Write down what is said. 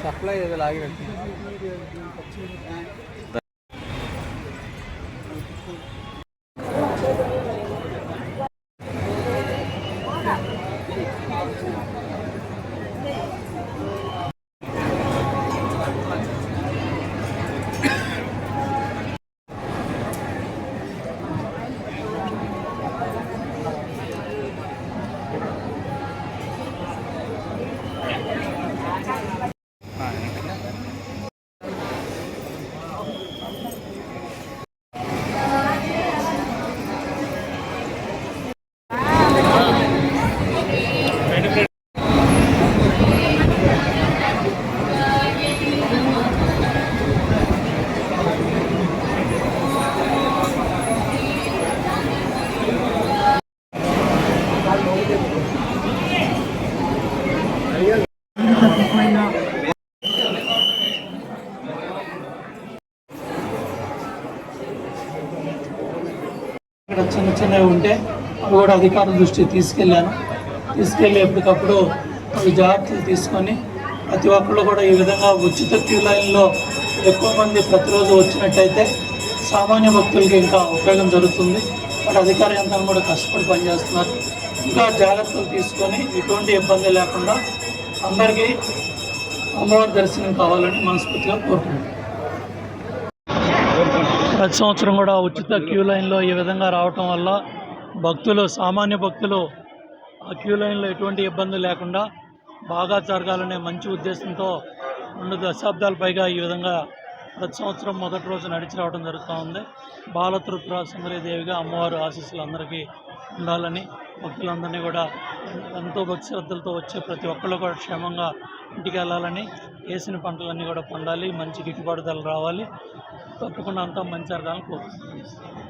Supply ఏదో లాగి చిన్న చిన్నవి ఉంటే అవి కూడా అధికారుల దృష్టికి తీసుకెళ్ళి ఎప్పటికప్పుడు అవి జాగ్రత్తలు తీసుకొని ప్రతి ఒక్కళ్ళు కూడా ఈ విధంగా ఉచిత క్యూ లైన్లో ఎక్కువ మంది ప్రతిరోజు వచ్చినట్టయితే సామాన్య భక్తులకి ఇంకా ఉపయోగం జరుగుతుంది. వాటి అధికార యంత్రాలు కూడా కష్టపడి పనిచేస్తున్నారు. ఇంకా జాగ్రత్తలు తీసుకొని ఎటువంటి ఇబ్బంది లేకుండా అందరికీ అమ్మవారి దర్శనం కావాలని మనస్ఫూర్తిగా కోరుకుంటున్నాను. ప్రతి సంవత్సరం కూడా ఉచిత క్యూ లైన్లో ఈ విధంగా రావటం వల్ల భక్తులు సామాన్య భక్తులు ఆ క్యూ లైన్లో ఎటువంటి ఇబ్బంది లేకుండా బాగా జరగాలనే మంచి ఉద్దేశంతో 2 దశాబ్దాల పైగా ఈ విధంగా ప్రతి సంవత్సరం మొదటి రోజు నడిచి రావడం జరుగుతూ ఉంది. బాలత్రిపుర సుందరీదేవిగా అమ్మవారు ఆశీస్సులు అందరికీ ఉండాలని, భక్తులందరినీ కూడా ఎంతో భక్తి శ్రద్ధలతో వచ్చే ప్రతి ఒక్కళ్ళు కూడా క్షేమంగా ఇంటికి వెళ్ళాలని, వేసిన పంటలన్నీ కూడా పండాలి, మంచి గిట్టుబాటు ధరలు రావాలి, తప్పకుండా అంతా మంచి జరగాలని కోరుకుంటున్నాను.